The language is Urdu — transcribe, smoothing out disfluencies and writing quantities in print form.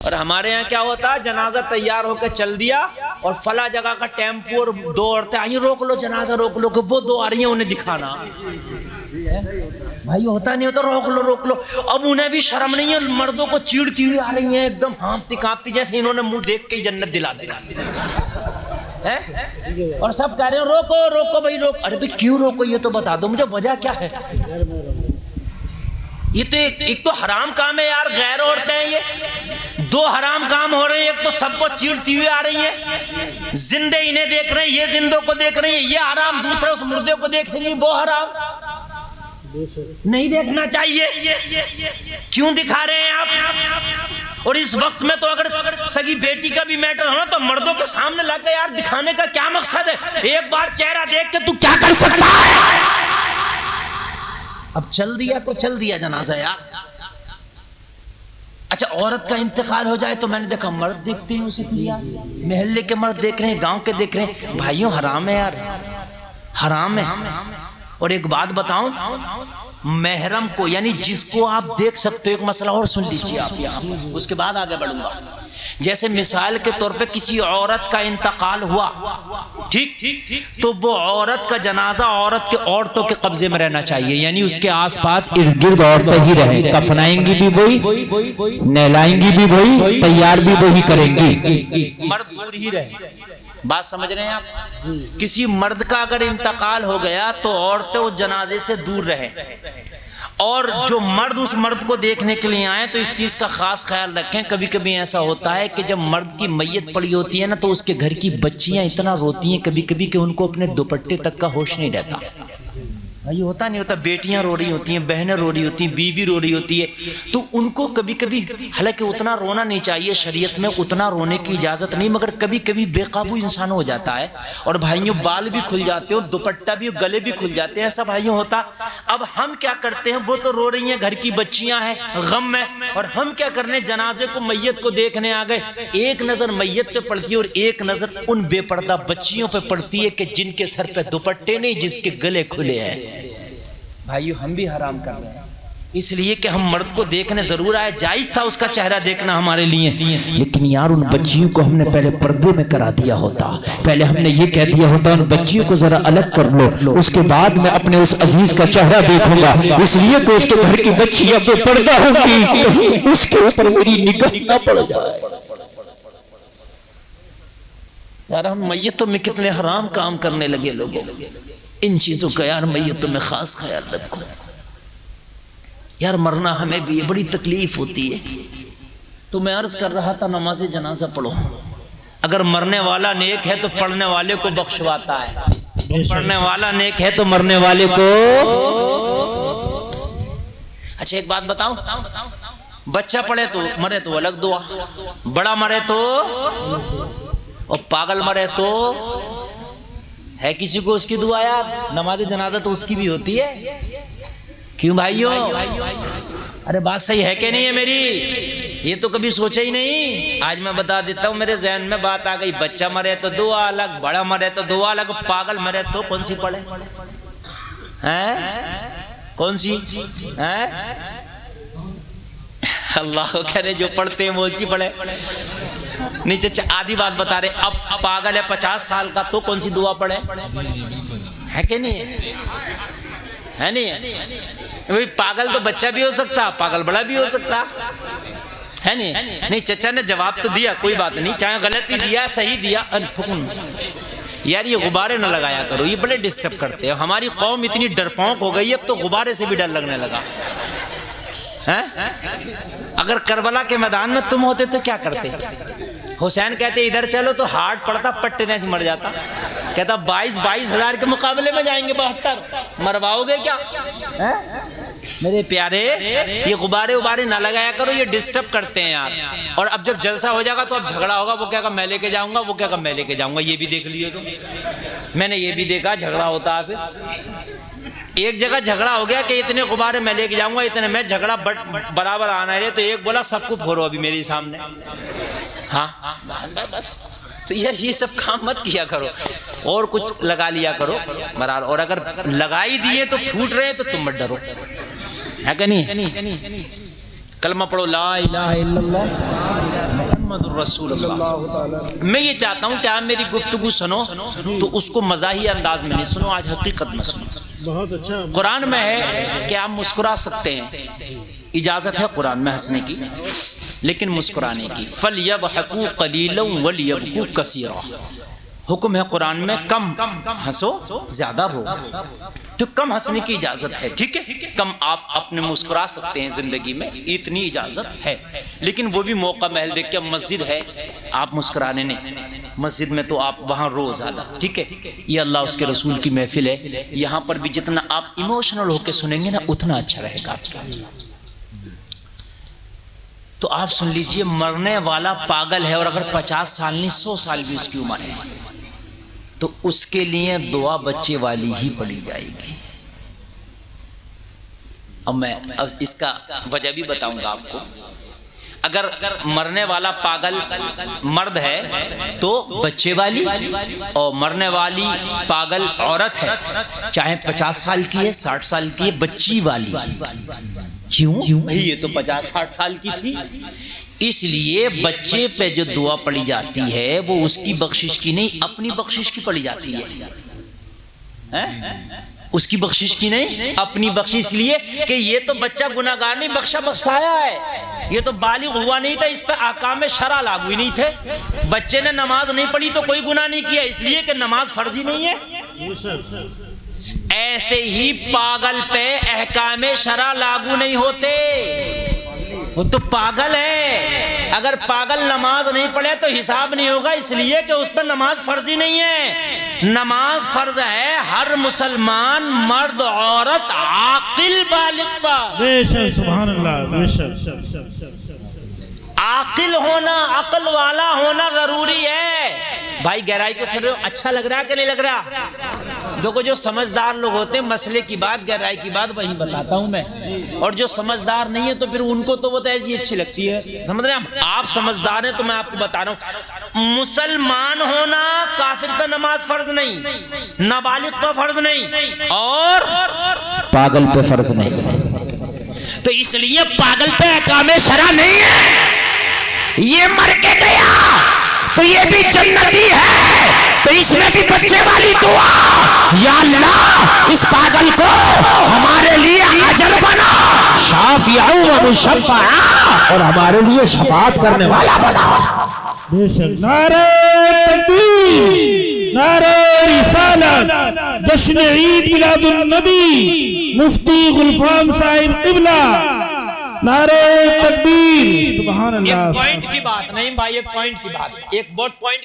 اور ہمارے یہاں کیا ہوتا ہے، جنازہ تیار ہو کے چل دیا اور فلاں جگہ کا ٹیمپو اور دو عورتیں آئی، روک لو جنازہ روک لو، کہ وہ دو آ رہی ہیں انہیں دکھانا۔ بھائی ہوتا نہیں ہوتا، روک لو روک لو۔ اب انہیں بھی شرم نہیں ہے، مردوں کو چیڑتی ہوئی آ رہی ہیں ایک دم ہانپتی کانپتی، جیسے انہوں نے منہ دیکھ کے جنت دلا دینا ہے، اور سب کہہ رہے ہیں روکو روکو بھائی روک۔ ارے بھائی کیوں روکو، یہ تو بتا دو مجھے، وجہ کیا ہے؟ یہ تو ایک تو حرام کام ہے یار، غیر عورتیں ہیں، یہ دو حرام کام ہو رہے ہیں۔ ایک تو سب کو چیڑتی ہوئی آ رہی ہیں، زندے انہیں دیکھ رہے ہیں، یہ زندوں کو دیکھ رہی ہیں، یہ حرام، دوسرے اس مردے کو دیکھ رہی ہیں، وہ حرام نہیں دیکھنا چاہیے، کیوں دکھا رہے ہیں آپ؟ اور اس وقت میں تو اگر سگی بیٹی کا بھی میٹر ہونا تو مردوں کے سامنے لا کے یار دکھانے کا کیا مقصد ہے؟ ایک بار چہرہ دیکھ کے تو کیا کر سکتا ہے؟ اب چل دیا تو چل دیا جنازہ یار۔ اچھا عورت کا انتقال ہو جائے تو میں نے دیکھا مرد دیکھتے ہیں اسے، محلے کے مرد دیکھ رہے ہیں، گاؤں کے دیکھ رہے ہیں۔ بھائیوں حرام ہے یار، حرام ہے۔ اور ایک بات بتاؤں، محرم کو یعنی جس کو آپ دیکھ سکتے ہو، ایک مسئلہ اور سن لیجیے آپ یہاں پر، اس کے بعد آگے بڑھوں گا۔ جیسے مثال کے طور پہ کسی عورت کا انتقال ہوا، ٹھیک، تو وہ عورت کا جنازہ عورت کے عورتوں کے قبضے میں رہنا چاہیے، یعنی اس کے آس پاس ارد گرد عورتیں ہی رہیں، کفنائیں گی بھی وہی، نہلائیں گی بھی وہی، تیار بھی وہی کریں گی، مرد دور ہی رہے۔ بات سمجھ رہے ہیں آپ؟ کسی مرد کا اگر انتقال ہو گیا تو عورتیں اس جنازے سے دور رہیں، اور جو مرد اس مرد کو دیکھنے کے لیے آئیں تو اس چیز کا خاص خیال رکھیں۔ کبھی کبھی ایسا ہوتا ہے کہ جب مرد کی میت پڑی ہوتی ہے نا تو اس کے گھر کی بچیاں اتنا روتی ہیں کبھی کبھی کہ ان کو اپنے دوپٹے تک کا ہوش نہیں رہتا۔ یہ ہوتا نہیں ہوتا، بیٹیاں رو رہی ہوتی ہیں، بہنیں رو رہی ہوتی ہیں، بیوی رو رہی ہوتی ہے، تو ان کو کبھی کبھی، حالانکہ اتنا رونا نہیں چاہیے، شریعت میں اتنا رونے کی اجازت نہیں، مگر کبھی کبھی بے قابو انسان ہو جاتا ہے، اور بھائیوں بال بھی کھل جاتے ہیں، دوپٹہ بھی، گلے بھی کھل جاتے ہیں، ایسا بھائیوں ہوتا۔ اب ہم کیا کرتے ہیں، وہ تو رو رہی ہیں، گھر کی بچیاں ہیں غم میں، اور ہم کیا کرنے، جنازے کو میت کو دیکھنے آ گئے۔ ایک نظر میت پہ پڑتی ہے اور ایک نظر ان بے پردہ بچیوں پہ پڑتی ہے کہ جن کے سر پہ دوپٹے نہیں، جس کے گلے کھلے ہیں۔ بھائیو ہم بھی حرام کر رہے ہیں، اس لیے کہ ہم مرد کو دیکھنے ضرور آئے، جائز تھا اس کا چہرہ دیکھنا ہمارے لیے، لیکن یار ان بچیوں کو ہم نے پہلے پردے میں کرا دیا ہوتا، پہلے ہم نے یہ کہہ دیا ہوتا ان بچیوں کو ذرا الگ کر لو، اس کے بعد میں اپنے اس عزیز کا چہرہ دیکھوں گا، اس لیے کہ اس کے گھر کی بچیاں بے پردہ ہوں گی، کہیں اس کے اوپر میری نگاہ نہ پڑ جائے۔ یار ہم میتوں میں کتنے حرام کام کرنے لگے لوگوں، ان چیزوں کا یار میتوں میں خاص خیال رکھو۔ یار مرنا ہمیں بھی بڑی تکلیف ہوتی ہے، تو میں عرض کر رہا تھا نماز جنازہ پڑھو، اگر مرنے والا نیک ہے تو پڑھنے والے کو بخشواتا ہے، پڑھنے والا نیک ہے تو مرنے والے کو۔ اچھا ایک بات بتاؤں، بچہ پڑھے تو مرے تو الگ دعا، بڑا مرے تو، اور پاگل مرے تو ہے کسی کو اس کی دعا یار؟ نماز جنازہ تو اس کی بھی ہوتی ہے، کیوں بھائیوں؟ ارے بات صحیح ہے کہ نہیں ہے میری؟ یہ تو کبھی سوچا ہی نہیں، آج میں بتا دیتا ہوں، میرے ذہن میں بات آ گئی، بچہ مرے تو دعا الگ، بڑا مرے تو دعا الگ، پاگل مرے تو کون سی پڑھے؟ کون سی؟ اللہ کو کہہ رہے جو پڑھتے ہیں وہ اسی پڑھے۔ نہیں چچا آدھی بات بتا رہے، اب پاگل ہے 50 سال کا تو کون سی دعا پڑھے؟ ہے کہ نہیں ہے؟ نہیں پاگل تو بچہ بھی ہو سکتا، پاگل بڑا بھی ہو سکتا ہے، نہیں چچا نے جواب تو دیا، کوئی بات نہیں، چاہے غلط ہی دیا صحیح دیا۔ یار یہ غبارے نہ لگایا کرو، یہ بڑے ڈسٹرب کرتے ہیں، ہماری قوم اتنی ڈرپونک ہو گئی اب تو غبارے سے بھی ڈر لگنے لگا۔ اگر کربلا کے میدان میں تم ہوتے تو کیا کرتے؟ حسین کہتے ادھر چلو تو ہارٹ پڑتا، پٹے سے مر جاتا، کہتا 22 ہزار کے مقابلے میں جائیں گے 72، مرواؤ گے کیا؟ میرے پیارے یہ غبارے نہ لگایا کرو، یہ ڈسٹرب کرتے ہیں یار۔ اور اب جب جلسہ ہو جائے گا تو اب جھگڑا ہوگا، وہ کہے گا میں لے کے جاؤں گا، وہ کہے گا میں لے کے جاؤں گا، یہ بھی دیکھ لیے تو میں نے یہ بھی دیکھا، جھگڑا ہوتا ہے۔ پھر ایک جگہ جھگڑا ہو گیا کہ اتنے غبارے میں لے کے جاؤں گا، اتنے میں، جھگڑا برابر آنا ہے، تو ایک بولا سب کو پھوڑو ابھی میرے سامنے۔ ہاں بس، تو یار یہ سب کام مت کیا کرو، اور کچھ لگا لیا کرو برابر، اور اگر لگا ہی دیے تو پھوٹ رہے تو تم مت ڈرو، ہے کہ نہیں؟ کلمہ پڑھو لا الہ الا اللہ محمد الرسول اللہ۔ میں یہ چاہتا ہوں کہ آپ میری گفتگو سنو تو اس کو مزاحی انداز میں نہیں سنو، آج حقیقت میں سنو۔ بہت اچھا۔ قرآن میں ہے کہ آپ مسکرا سکتے ہیں، اجازت ہے قرآن میں ہنسنے کی لیکن مسکرانے کی۔ فَلْيَضْحَكُوا قَلِيلًا وَلْيَبْكُوا كَثِيرًا، حکم ہے قرآن میں کم ہنسو زیادہ رو، تو کم ہنسنے کی اجازت ہے، ٹھیک ہے، کم آپ اپنے مسکرا سکتے ہیں زندگی میں، اتنی اجازت ہے، لیکن وہ بھی موقع محل دیکھ کے۔ مسجد ہے آپ مسکرانے نہیں، مسجد میں تو آپ وہاں رو زیادہ، ٹھیک ہے، یہ اللہ اس کے رسول کی محفل ہے، یہاں پر بھی جتنا آپ ایموشنل ہو کے سنیں گے نا اتنا اچھا رہے گا۔ تو آپ سن لیجئے، مرنے والا پاگل ہے اور اگر 50 سال نہیں 100 سال بھی اس کی عمر ہے تو اس کے لیے دعا بچے والی ہی پڑھی جائے گی۔ اب میں اس کا وجہ بھی بتاؤں گا آپ کو۔ اگر مرنے والا پاگل مرد ہے تو بچے والی، اور مرنے والی پاگل عورت ہے، چاہے 50 سال کی ہے 60 سال کی ہے، بچی والی۔ کیوں؟ یہ تو 50-60 سال کی تھی، اس لیے بچے پہ جو دعا پڑھی جاتی ہے وہ اس کی بخشش کی نہیں، اپنی بخشش کی پڑھی جاتی ہے۔ اس کی بخشش کی نہیں، اپنی بخشش، اس لیے کہ یہ تو بچہ گناہگار نہیں، بخشایا ہے، یہ تو بالغ ہوا نہیں تھا، اس پہ احکام شرع لاگو ہی نہیں تھے۔ بچے نے نماز نہیں پڑھی تو کوئی گناہ نہیں کیا، اس لیے کہ نماز فرض ہی نہیں ہے۔ ایسے ہی پاگل پہ احکام شرع لاگو نہیں ہوتے، وہ تو پاگل ہے۔ اگر پاگل نماز نہیں پڑھے تو حساب نہیں ہوگا، اس لیے کہ اس پر نماز فرض ہی نہیں ہے۔ نماز فرض ہے ہر مسلمان مرد عورت عاقل بالغ پر۔ بے شک، سبحان اللہ، بے شک۔ عاقل ہونا، عقل والا ہونا ضروری ہے۔ بھائی گہرائی کو سن رہے ہو؟ اچھا لگ رہا کہ نہیں لگ رہا؟ دیکھو جو سمجھدار لوگ ہوتے ہیں مسئلے کی بات، گہرائی کی بات وہی بتاتا ہوں میں، اور جو سمجھدار نہیں ہے تو پھر ان کو تو وہ ایسی اچھی لگتی ہے، سمجھ رہے ہیں آپ؟ سمجھدار ہیں تو میں آپ کو بتا رہا ہوں، مسلمان ہونا کافر پہ نماز فرض نہیں، نابالغ پہ فرض نہیں، اور پاگل پہ فرض نہیں۔ تو اس لیے پاگل پہ احکام شرع نہیں ہے، یہ مر کے گیا تو یہ بھی جنتی ہے، تو اس میں بھی بچے والی دعا، یا اللہ اس پاگل کو ہمارے لیے اجر بنا، شافعا و مشفعا، اور ہمارے لیے شفاعت کرنے والا بنا۔ بے شک۔ نعرہ تکبیر، نعرہ رسالت، جشن عید میلاد النبی، مفتی غلفام صاحب قبلہ، نعرہ تکبیر، سبحان اللہ۔ ایک پوائنٹ کی بات نہیں بھائی، ایک پوائنٹ کی بات، ایک بہت پوائنٹ